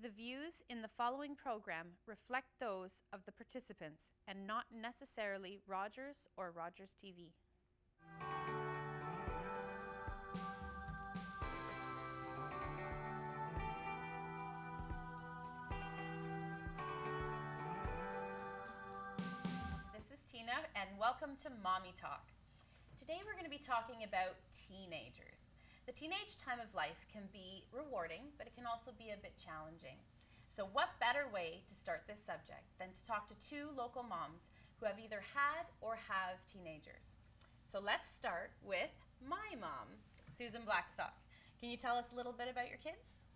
The views in the following program reflect those of the participants and not necessarily Rogers or Rogers TV. This is Tina and welcome to Mommy Talk. Today we're going to be talking about teenagers. The teenage time of life can be rewarding, but it can also be a bit challenging. So what better way to start this subject than to talk to two local moms who have either had or have teenagers. So let's start with my mom, Susan Blackstock. Can you tell us a little bit about your kids?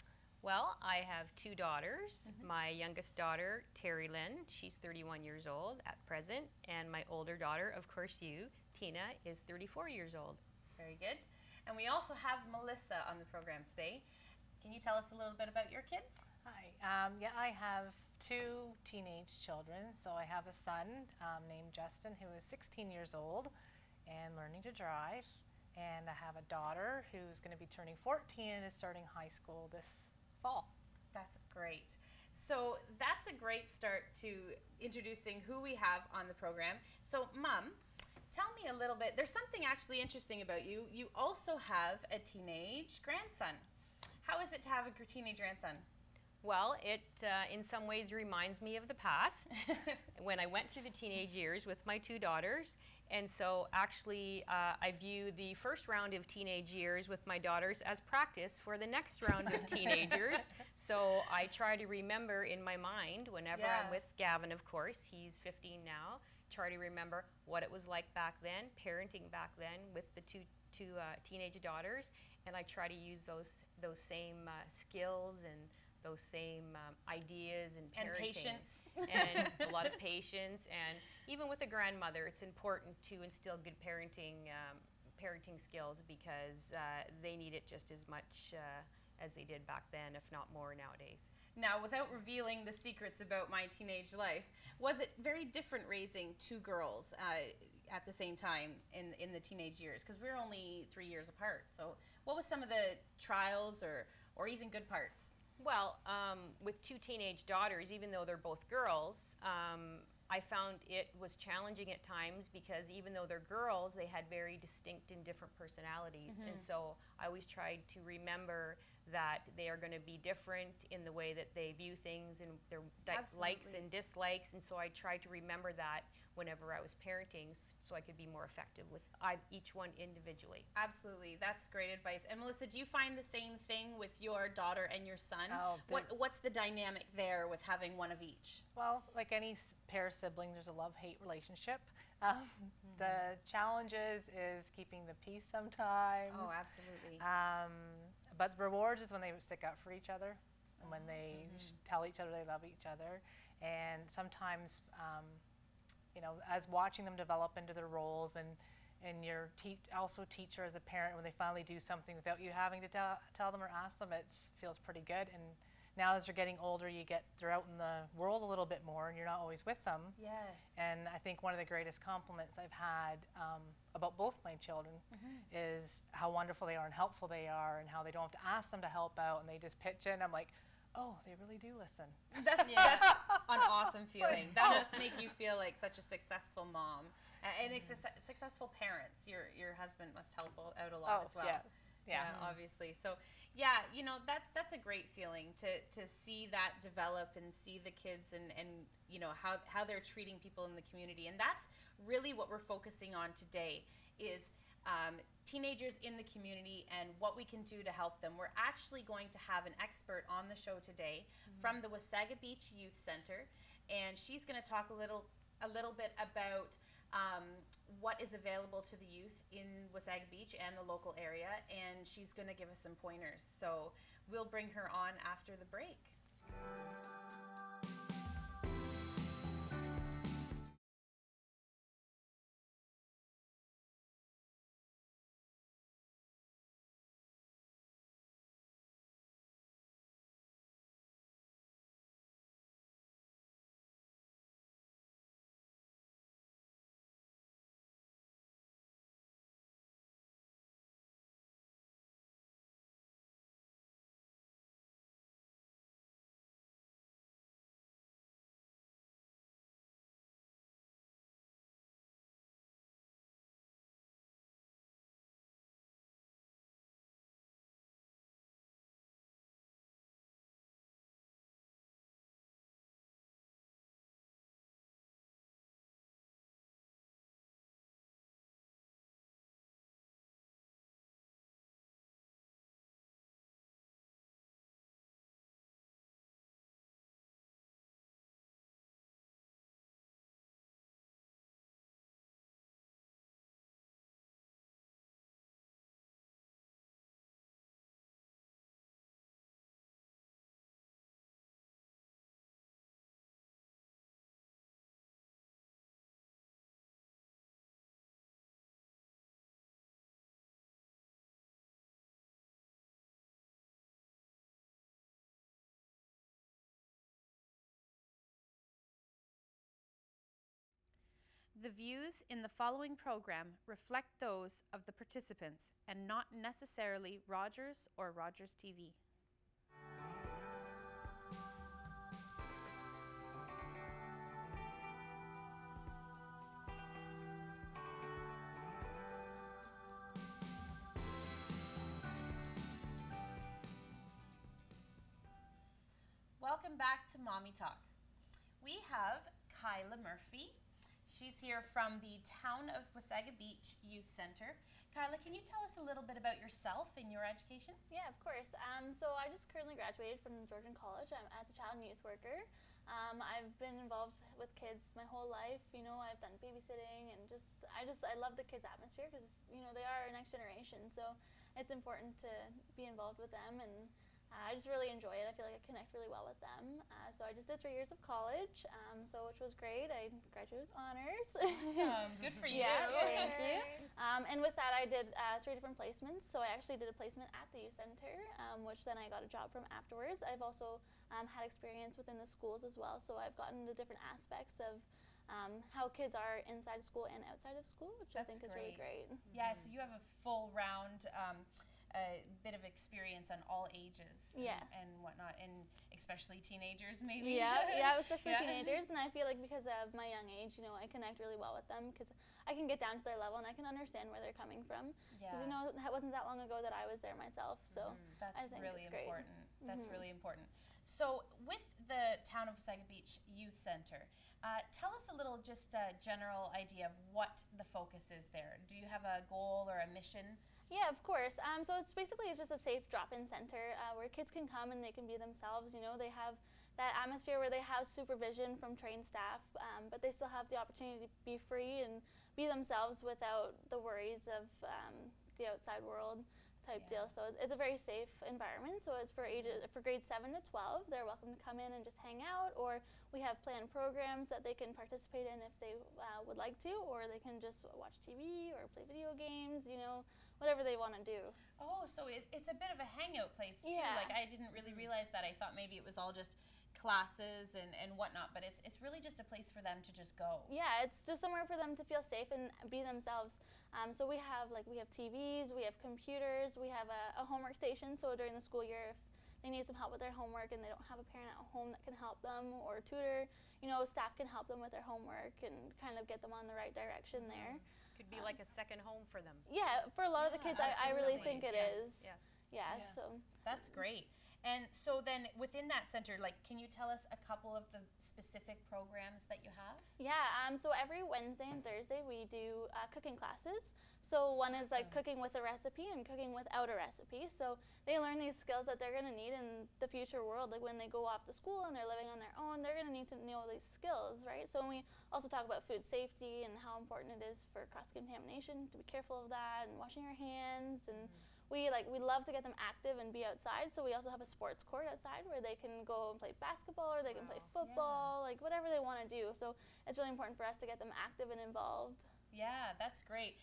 Well, I have two daughters. My youngest daughter, Terry Lynn, she's 31 years old at present, and my older daughter, of course you, Tina, is 34 years old. Very good. And we also have Melissa on the program today. Can you tell us a little bit about your kids? Hi. I have two teenage children. So I have a son named Justin who is 16 years old and learning to drive. And I have a daughter who's going to be turning 14 and is starting high school this fall. That's great. So that's a great start to introducing who we have on the program. So Mom, tell me a little bit. There's something actually interesting about you. You also have a teenage grandson. How is it to have a teenage grandson? Well, it in some ways reminds me of the past when I went through the teenage years with my two daughters. And so actually I view the first round of teenage years with my daughters as practice for the next round of teenagers. So I try to remember in my mind whenever I'm with Gavin, of course, he's 15 now, try to remember what it was like back then, parenting back then with the two teenage daughters. And I try to use those same skills and those same ideas and parenting. And patience. And a lot of patience. And even with a grandmother, it's important to instill good parenting skills because they need it just as much as they did back then, if not more nowadays. Now, without revealing the secrets about my teenage life, was it very different raising two girls at the same time in the teenage years? Because we're only 3 years apart. So what was some of the trials or even good parts? Well, with two teenage daughters, even though they're both girls, I found it was challenging at times because even though they're girls, they had very distinct and different personalities. And so I always tried to remember that they are going to be different in the way that they view things and their likes and dislikes. And so I tried to remember that whenever I was parenting so I could be more effective with each one individually. Absolutely. That's great advice. And Melissa, do you find the same thing with your daughter and your son? Oh, what's the dynamic there with having one of each? Well, like any pair of siblings, there's a love-hate relationship. The challenges is keeping the peace sometimes. Oh, absolutely. But the rewards is when they stick up for each other and when they tell each other they love each other. And sometimes, as watching them develop into their roles and you're also teacher as a parent, when they finally do something without you having to tell them or ask them, it feels pretty good. And now as they're getting older, they're out in the world a little bit more and you're not always with them. Yes. And I think one of the greatest compliments I've had about both my children is how wonderful they are and helpful they are and how they don't have to ask them to help out and they just pitch in. I'm like, oh, they really do listen. That's an awesome feeling. That must make you feel like such a successful mom and successful parents. Your husband must help out a lot as well. Yeah, obviously. So, yeah, that's a great feeling to see that develop and see the kids and how they're treating people in the community. And that's really what we're focusing on today is teenagers in the community and what we can do to help them. We're actually going to have an expert on the show today from the Wasaga Beach Youth Center, and she's going to talk a little bit about what is available to the youth in Wasaga Beach and the local area, and she's going to give us some pointers. So we'll bring her on after the break. The views in the following program reflect those of the participants and not necessarily Rogers or Rogers TV. Welcome back to Mommy Talk. We have Kyla Murphy. She's here from the Town of Wasaga Beach Youth Center. Kyla, can you tell us a little bit about yourself and your education? Yeah, of course. So I just currently graduated from Georgian College as a child and youth worker. I've been involved with kids my whole life. You know, I've done babysitting and I love the kids' atmosphere because, you know, they are our next generation. So it's important to be involved with them, and I just really enjoy it. I feel like I connect really well with them. So I just did 3 years of college, which was great. I graduated with honors. Awesome. Good for you. Yeah, thank you. And with that, I did 3 different placements. So I actually did a placement at the youth center, which then I got a job from afterwards. I've also had experience within the schools as well. So I've gotten into different aspects of how kids are inside of school and outside of school, which I think is really great. Yeah, so you have a full round a bit of experience on all ages and whatnot, and especially teenagers maybe. Yeah, especially teenagers, and I feel like because of my young age, you know, I connect really well with them because I can get down to their level and I can understand where they're coming from. Because, you know, it wasn't that long ago that I was there myself, so that's I think really it's great. important. That's really important. So with the Town of Wasaga Beach Youth Center, tell us a little, just a general idea of what the focus is there. Do you have a goal or a mission? Yeah, of course. So it's just a safe drop-in center where kids can come and they can be themselves. You know, they have that atmosphere where they have supervision from trained staff, but they still have the opportunity to be free and be themselves without the worries of the outside world type deal. So it's a very safe environment. So it's for grades 7 to 12. They're welcome to come in and just hang out, or we have planned programs that they can participate in if they would like to, or they can just watch TV or play video games, you know, whatever they want to do. Oh, so it's a bit of a hangout place too. Yeah. Like, I didn't really realize that. I thought maybe it was all just classes and whatnot, but it's really just a place for them to just go. Yeah, it's just somewhere for them to feel safe and be themselves. So we have TVs, we have computers, we have a homework station. So during the school year, if they need some help with their homework and they don't have a parent at home that can help them, or a tutor, you know, staff can help them with their homework and kind of get them on the right direction there. Could be like a second home for them. Yeah, for a lot of the kids, I really think it is. Yes. Yeah, so. That's great. And so then within that center, like, can you tell us a couple of the specific programs that you have? Yeah, so every Wednesday and Thursday we do cooking classes. So one is like cooking with a recipe and cooking without a recipe. So they learn these skills that they're going to need in the future world. Like when they go off to school and they're living on their own, they're going to need to know these skills, right? So we also talk about food safety and how important it is for cross-contamination, to be careful of that, and washing your hands. And we love to get them active and be outside. So we also have a sports court outside where they can go and play basketball, or they can play football, like whatever they want to do. So it's really important for us to get them active and involved. Yeah, that's great.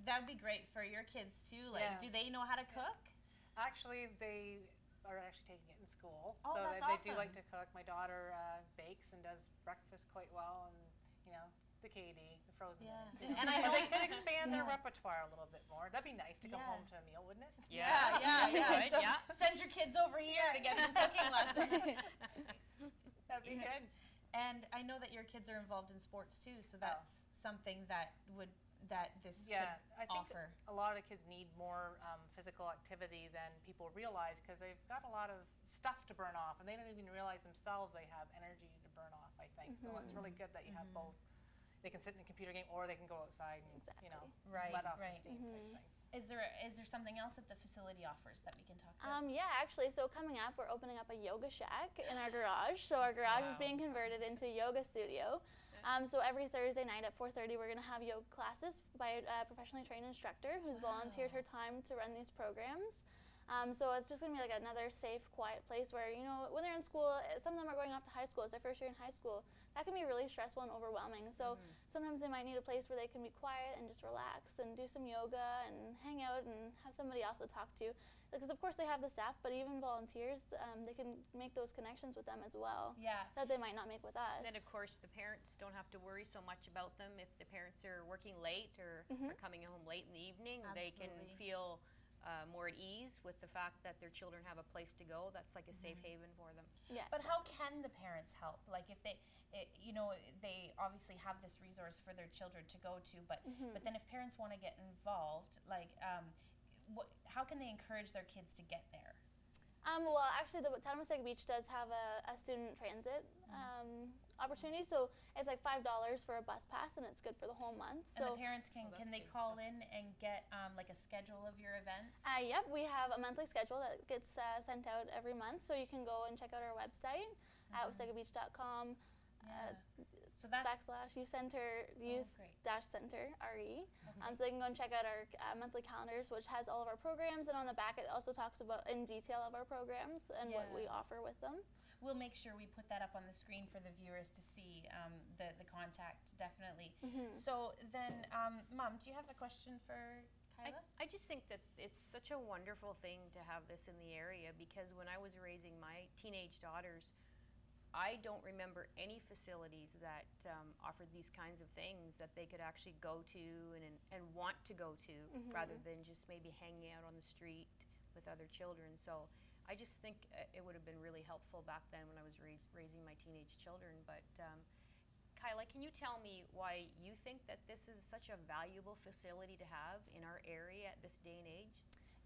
That would be great for your kids too. Like, do they know how to cook? Actually, they are taking it in school. Oh, so that's they awesome. do like to cook. My daughter bakes and does breakfast quite well, and you know, the KD, the frozen ones. And I know they could expand their repertoire a little bit more. That'd be nice to come home to a meal, wouldn't it? Yeah. Right, So send your kids over here to get some cooking lessons. That'd be good. And I know that your kids are involved in sports too, so that's something that this could I think offer. a lot of the kids need more physical activity than people realize, because they've got a lot of stuff to burn off, and they don't even realize themselves they have energy to burn off, I think. So it's really good that you have both. They can sit in the computer game, or they can go outside and you know, let off some steam type thing. Is there something else that the facility offers that we can talk about? Yeah, actually, so coming up, we're opening up a yoga shack in our garage. So our garage is being converted into a yoga studio. So every Thursday night at 4:30, we're going to have yoga classes by a professionally trained instructor who's volunteered her time to run these programs. So it's just going to be like another safe, quiet place where, you know, when they're in school, some of them are going off to high school. It's their first year in high school. That can be really stressful and overwhelming. So sometimes they might need a place where they can be quiet and just relax and do some yoga and hang out and have somebody else to talk to. Because of course they have the staff, but even volunteers, they can make those connections with them as well. Yeah. That they might not make with us. Then of course the parents don't have to worry so much about them. If the parents are working late or are coming home late in the evening, they can feel more at ease with the fact that their children have a place to go. That's like a safe haven for them. Yeah. But how can the parents help? Like if they, you know, they obviously have this resource for their children to go to, but then if parents want to get involved, like how can they encourage their kids to get there? Well, actually, the town of Wasaga Beach does have a student transit opportunity. So it's like $5 for a bus pass, and it's good for the whole month. And So the parents can they call in and get like a schedule of your events? yep, we have a monthly schedule that gets sent out every month. So you can go and check out our website at wasagabeach.com. So that's /youth center youth-center RE. So they can go and check out our monthly calendars, which has all of our programs, and on the back it also talks about in detail of our programs and what we offer with them. We'll make sure we put that up on the screen for the viewers to see the contact, definitely. So then, Mom, do you have a question for Kyla? I just think that it's such a wonderful thing to have this in the area, because when I was raising my teenage daughters, I don't remember any facilities that offered these kinds of things that they could actually go to and want to go to, rather than just maybe hanging out on the street with other children. So I just think it would have been really helpful back then when I was raising my teenage children. But Kyla, can you tell me why you think that this is such a valuable facility to have in our area at this day and age?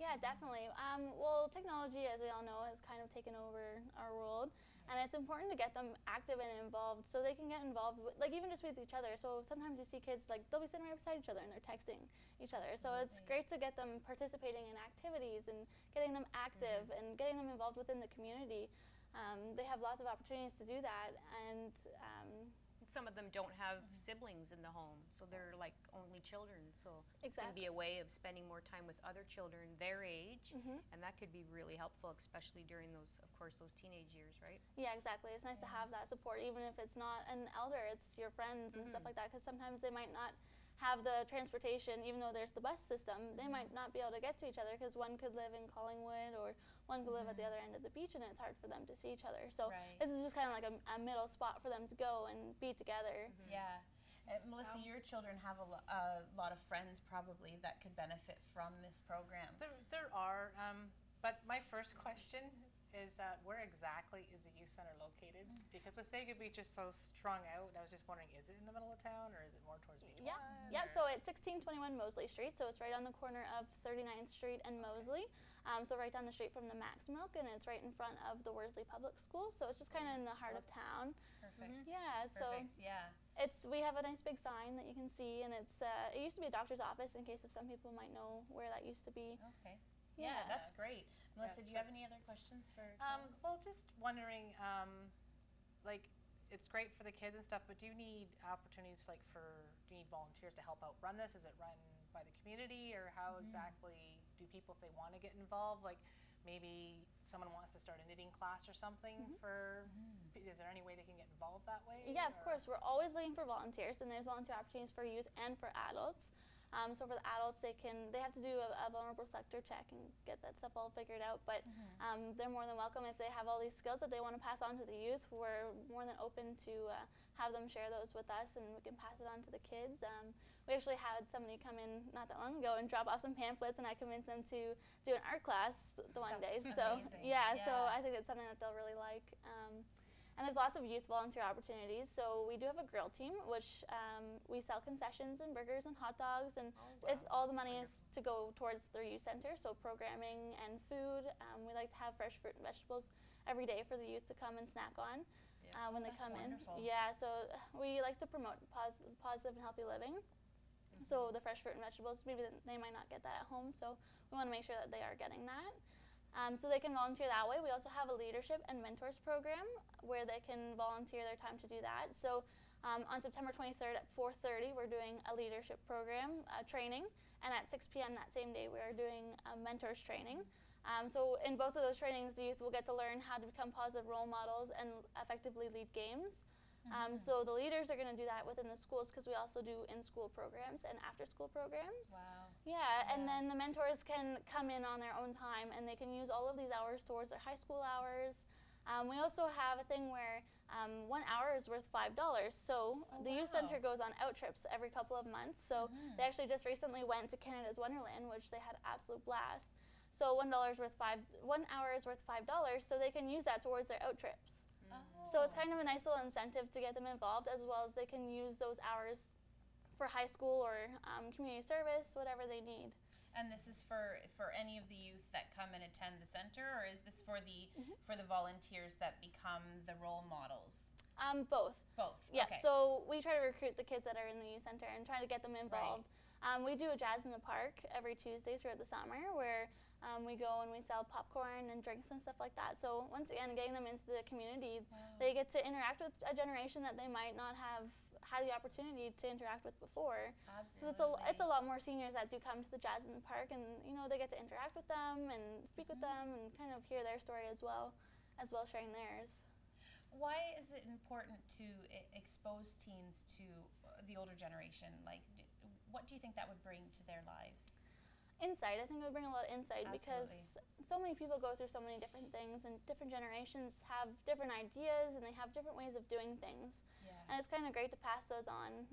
Yeah, definitely. Well, technology, as we all know, has kind of taken over our world. And it's important to get them active and involved so they can get involved, with, like even just with each other. So sometimes you see kids, like they'll be sitting right beside each other and they're texting each other. So it's great to get them participating in activities and getting them active and getting them involved within the community. They have lots of opportunities to do that. And some of them don't have siblings in the home, so they're like only children. So it's going to be a way of spending more time with other children their age, and that could be really helpful, especially during those, of course, those teenage years, right? Yeah, exactly. It's nice to have that support, even if it's not an elder, it's your friends and stuff like that, because sometimes they might not have the transportation, even though there's the bus system. They might not be able to get to each other because one could live in Collingwood or one could live at the other end of the beach, and it's hard for them to see each other. So this is just kind of like a middle spot for them to go and be together. Yeah. Melissa, your children have a lot of friends probably that could benefit from this program. There are, but my first question is where exactly is the youth center located? Because Wasaga Beach is so strung out, and I was just wondering, is it in the middle of town or is it more towards Beach? Yeah, so it's 1621 Mosley Street, so it's right on the corner of 39th Street and Mosley. So right down the street from the Max Milk, and it's right in front of the Worsley Public School, so it's just kind of in the heart of town. Perfect. Yeah, so we have a nice big sign that you can see, and it used to be a doctor's office, in case of some people might know where that used to be. Okay. Yeah, that's great. Melissa, do you have any other questions for well, just wondering, like, it's great for the kids and stuff, but do you need opportunities, like, do you need volunteers to help out run this? Is it run by the community, or how exactly do people, if they want to get involved, like maybe someone wants to start a knitting class or something is there any way they can get involved that way? Yeah, of course. We're always looking for volunteers, and there's volunteer opportunities for youth and for adults. So for the adults, they have to do a vulnerable sector check and get that stuff all figured out. But they're more than welcome if they have all these skills that they want to pass on to the youth. We're more than open to have them share those with us, and we can pass it on to the kids. We actually had somebody come in not that long ago and drop off some pamphlets, and I convinced them to do an art class the one day. So so I think it's something that they'll really like. And there's lots of youth volunteer opportunities. So we do have a grill team, which we sell concessions and burgers and hot dogs, and it's all the money is to go towards their youth center, so programming and food. We like to have fresh fruit and vegetables every day for the youth to come and snack on when they come in. Yeah, so we like to promote positive and healthy living. So the fresh fruit and vegetables, maybe they might not get that at home, so we want to make sure that they are getting that. So they can volunteer that way. We also have a leadership and mentors program where they can volunteer their time to do that. So on September 23rd at 4:30, we're doing a leadership program training, and at 6 p.m. that same day we are doing a mentors training. So in both of those trainings, the youth will get to learn how to become positive role models and effectively lead games. So the leaders are going to do that within the schools, because we also do in-school programs and after-school programs. Wow. Yeah, and then the mentors can come in on their own time, and they can use all of these hours towards their high school hours. We also have a thing where 1 hour is worth $5. So the youth center goes on out trips every couple of months. So they actually just recently went to Canada's Wonderland, which they had an absolute blast. So $1 is worth 1 hour is worth $5. So they can use that towards their out trips. So it's kind of a nice little incentive to get them involved, as well as they can use those hours for high school or community service, whatever they need. And this is for any of the youth that come and attend the center, or is this for the volunteers that become the role models? Both. Both. Yeah. Okay. So we try to recruit the kids that are in the youth center and try to get them involved. Right. We do a Jazz in the Park every Tuesday throughout the summer, where we go and we sell popcorn and drinks and stuff like that. So once again, getting them into the community, they get to interact with a generation that they might not have had the opportunity to interact with before. Absolutely. So it's a lot more seniors that do come to the Jazz in the Park, and they get to interact with them and speak with them and kind of hear their story as well sharing theirs. Why is it important to expose teens to the older generation? Like, what do you think that would bring to their lives? Insight. I think it would bring a lot of insight. Absolutely. Because so many people go through so many different things, and different generations have different ideas and they have different ways of doing things. Yeah. And it's kind of great to pass those on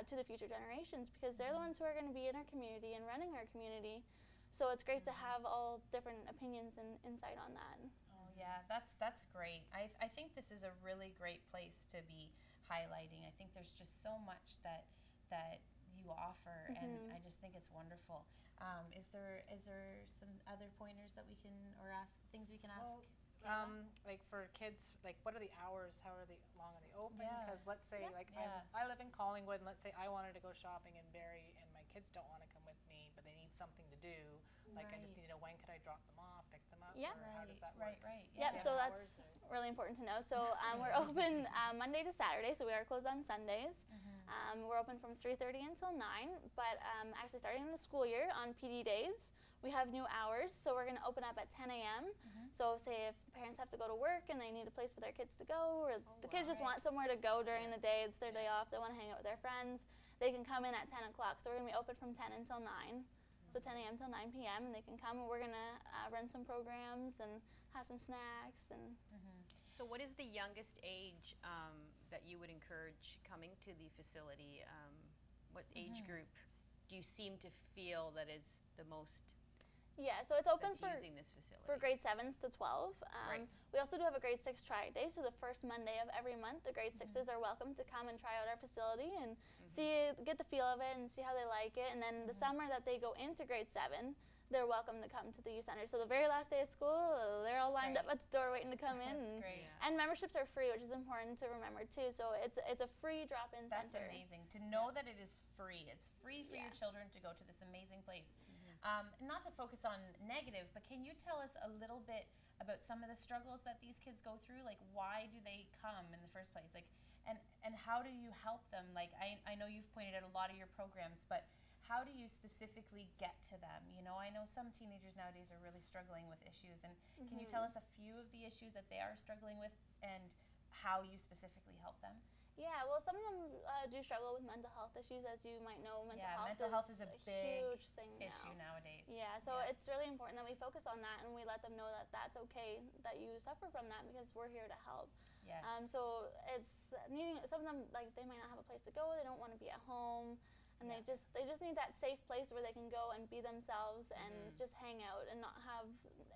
to the future generations, because they're the ones who are going to be in our community and running our community. So it's great to have all different opinions and insight on that. Oh yeah, that's great. I think this is a really great place to be highlighting. I think there's just so much that you offer, and I just think it's wonderful. Is there some other pointers that we can, or things we can ask? Like for kids, like what are the hours? How long are they open? Yeah. Because let's say I live in Collingwood, and let's say I wanted to go shopping in Barrie, and my kids don't want to come with me, but they need something to do. Like I just need to know, when could I drop them off, pick them up? Yeah. Or how does that work? Right. Yep. So that's really important to know. So we're open Monday to Saturday, so we are closed on Sundays. We're open from 3:30 until 9, but actually starting in the school year on PD days, we have new hours. So we're going to open up at 10 a.m. So say if the parents have to go to work and they need a place for their kids to go, or the kids just want somewhere to go during the day, it's their day off, they want to hang out with their friends, they can come in at 10 o'clock. So we're going to be open from 10 until 9. So 10 a.m. till 9 p.m. and they can come, and we're going to run some programs and have some snacks. And So what is the youngest age that you would encourage coming to the facility? What age group do you seem to feel that is the most so it's open using this facility? For grade 7s to 12. Right. We also do have a grade 6 try day. So the first Monday of every month, the grade 6s are welcome to come and try out our facility and get the feel of it and see how they like it. And then the summer that they go into grade 7, they're welcome to come to the youth center. So the very last day of school, they're all lined up at the door waiting to come in. That's great. And memberships are free, which is important to remember too. So it's a free drop-in center. That's amazing to know that it is free. It's free for your children to go to this amazing place. Not to focus on negative, but can you tell us a little bit about some of the struggles that these kids go through? Like, why do they come in the first place? Like, and how do you help them? Like, I know you've pointed out a lot of your programs, but how do you specifically get to them? I know some teenagers nowadays are really struggling with issues, and can you tell us a few of the issues that they are struggling with and how you specifically help them? Yeah, well, some of them do struggle with mental health issues, as you might know. Mental health is a big huge thing issue nowadays. Yeah, so it's really important that we focus on that, and we let them know that that's okay, that you suffer from that, because we're here to help. Yes. So it's needing, some of them, like, they might not have a place to go, they don't want to be at home, and they just need that safe place where they can go and be themselves and just hang out and not have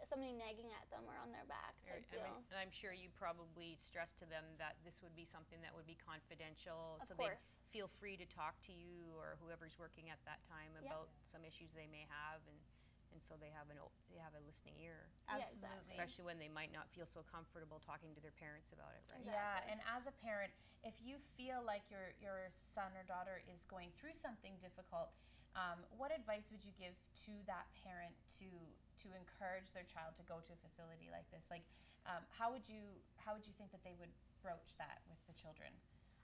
somebody nagging at them or on their back type deal. And I'm sure you probably stress to them that this would be something that would be confidential, Of so course. they feel free to talk to you or whoever's working at that time about some issues they may have, and so they have a listening ear. Absolutely. exactly. Especially when they might not feel so comfortable talking to their parents about it, right? Exactly. Yeah, and as a parent, if you feel like your son or daughter is going through something difficult, what advice would you give to that parent to encourage their child to go to a facility like this? Like, how would you think that they would broach that with the children?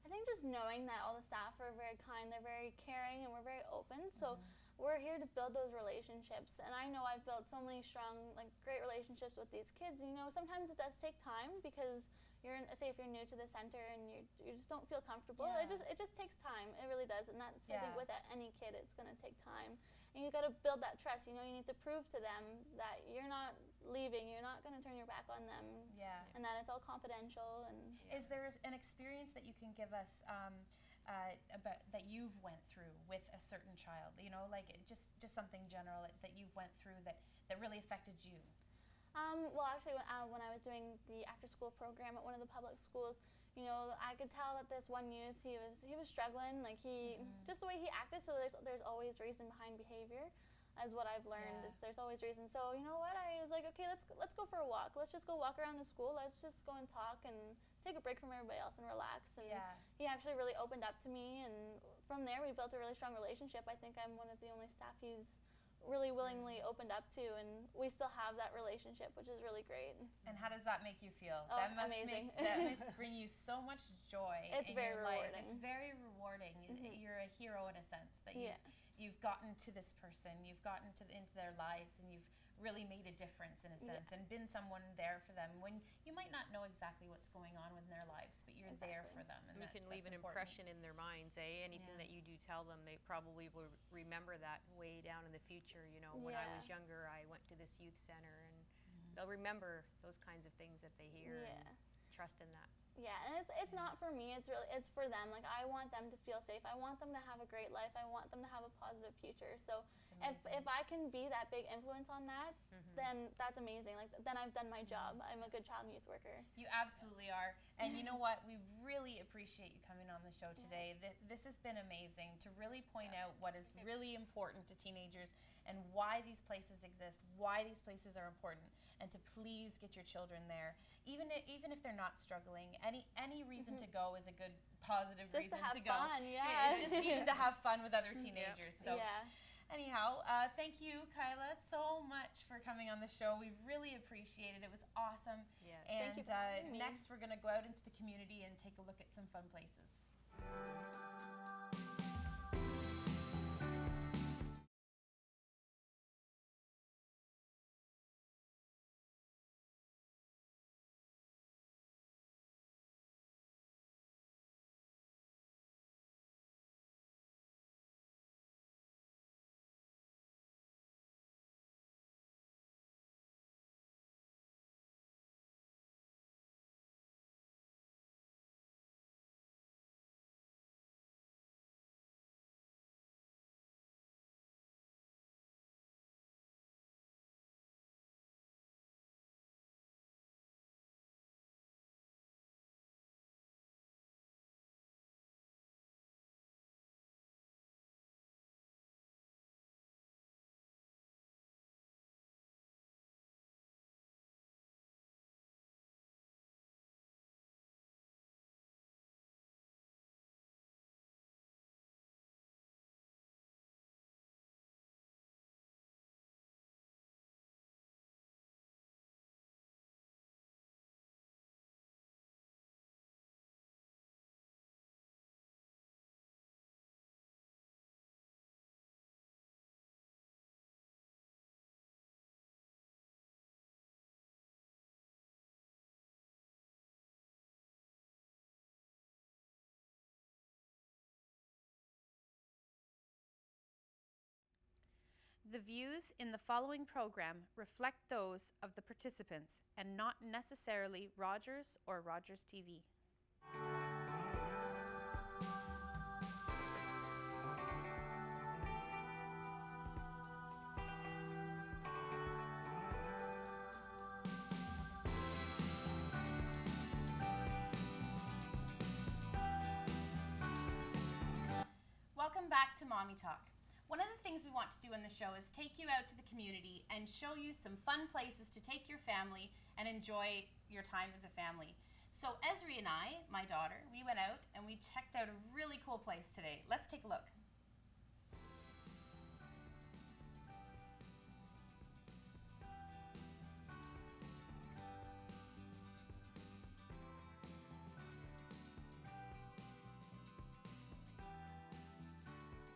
I think just knowing that all the staff are very kind, they're very caring, and we're very open. So we're here to build those relationships. And I know I've built so many strong, like, great relationships with these kids. You know, sometimes it does take time because say if you're new to the center and you just don't feel comfortable, it just takes time. It really does. And that's, I think, with any kid, it's going to take time. And you got to build that trust. You know, you need to prove to them that you're not leaving, you're not going to turn your back on them, and that it's all confidential. And is there an experience that you can give us about that you've went through with a certain child? You know, like just something general that you've went through that really affected you. Well, actually, when I was doing the after-school program at one of the public schools, you know, I could tell that this one youth, he was struggling. Like just the way he acted. So there's always reason behind behavior, as what I've learned. Is there's always reason. So you know what? I was like, okay, let's go for a walk. Let's just go walk around the school. Let's just go and talk and take a break from everybody else and relax. And he actually really opened up to me, and from there we built a really strong relationship. I think I'm one of the only staff he's really willingly opened up to, and we still have that relationship, which is really great. And how does that make you feel? Oh, that must amazing. That must bring you so much joy It's in very your life. rewarding. It's very rewarding. You're a hero in a sense that you've gotten to this person, you've gotten into their lives, and you've really made a difference in a sense, and been someone there for them when you might not know exactly what's going on in their lives, but you're there for them. And you can leave an impression in their minds, eh? Anything that you do tell them, they probably will remember that way down in the future. You know, when I was younger, I went to this youth center, and they'll remember those kinds of things that they hear and trust in that. Yeah, and it's not for me, it's for them. Like, I want them to feel safe. I want them to have a great life. I want them to have a positive future. So if I can be that big influence on that, then that's amazing. Like, then I've done my job. I'm a good child and youth worker. You absolutely are. And you know what? We really appreciate you coming on the show today. This has been amazing to really point out what is really important to teenagers and why these places exist, why these places are important, and to please get your children there. Even if they're not struggling, any reason to go is a good, positive just reason to go. Fun, It's just even to have fun with other teenagers. So anyhow, thank you, Kyla, so much for coming on the show. We really appreciate it. It was awesome. Yeah. And thank you for having me. Next, we're going to go out into the community and take a look at some fun places. The views in the following program reflect those of the participants and not necessarily Rogers or Rogers TV. Welcome back to Mommy Talk. One of the things we want to do in the show is take you out to the community and show you some fun places to take your family and enjoy your time as a family. So Esri and I, my daughter, we went out and we checked out a really cool place today. Let's take a look.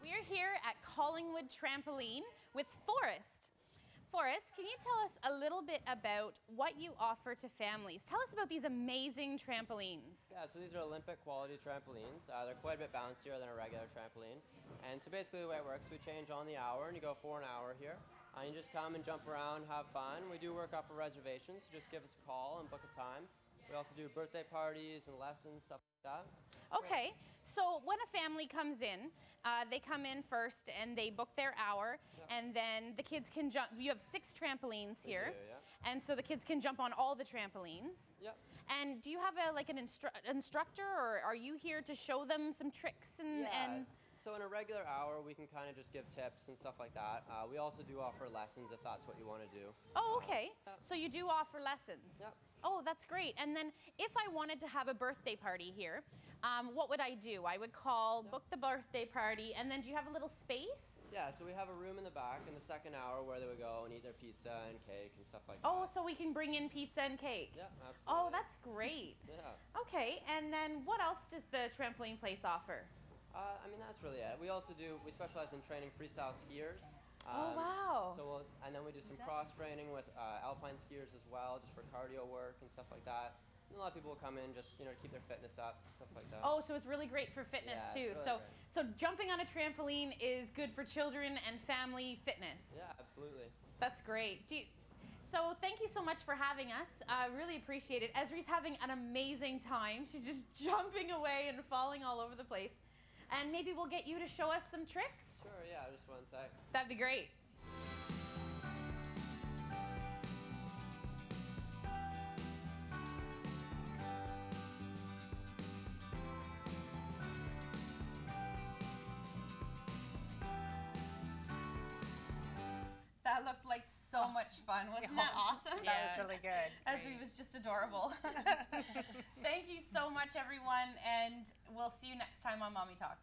We are here at Collingwood Trampoline with Forrest. Forrest, can you tell us a little bit about what you offer to families? Tell us about these amazing trampolines. Yeah, so these are Olympic quality trampolines. They're quite a bit bouncier than a regular trampoline. And so basically the way it works, we change on the hour, and you go for an hour here. You just come and jump around, have fun. We do work off of reservations, so just give us a call and book a time. We also do birthday parties and lessons, stuff like that. Okay, so when a family comes in, they come in first and they book their hour, and then the kids can jump. You have 6 trampolines here, and so the kids can jump on all the trampolines. Yep. And do you have an instructor, or are you here to show them some tricks? And So in a regular hour, we can kind of just give tips and stuff like that. We also do offer lessons if that's what you want to do. Oh, okay. So you do offer lessons? Yep. Oh, that's great. And then if I wanted to have a birthday party here, what would I do? I would call, book the birthday party, and then do you have a little space? Yeah, so we have a room in the back in the second hour where they would go and eat their pizza and cake and stuff like that. Oh, so we can bring in pizza and cake? Yeah, absolutely. Oh, that's great. Yeah. Okay, and then what else does the trampoline place offer? I mean, that's really it. We also we specialize in training freestyle skiers. Oh, wow. And then we do some cross training with alpine skiers as well, just for cardio work and stuff like that. And a lot of people will come in just, to keep their fitness up, stuff like that. Oh, so it's really great for fitness too. It's really great. So jumping on a trampoline is good for children and family fitness. Yeah, absolutely. That's great. So thank you so much for having us. I really appreciate it. Esri's having an amazing time. She's just jumping away and falling all over the place. And maybe we'll get you to show us some tricks. Sure, yeah, just one sec. That'd be great. That looked like so much fun. Wasn't that awesome? That was really good. Esri was just adorable. Thank you so much, everyone, and we'll see you next time on Mommy Talk.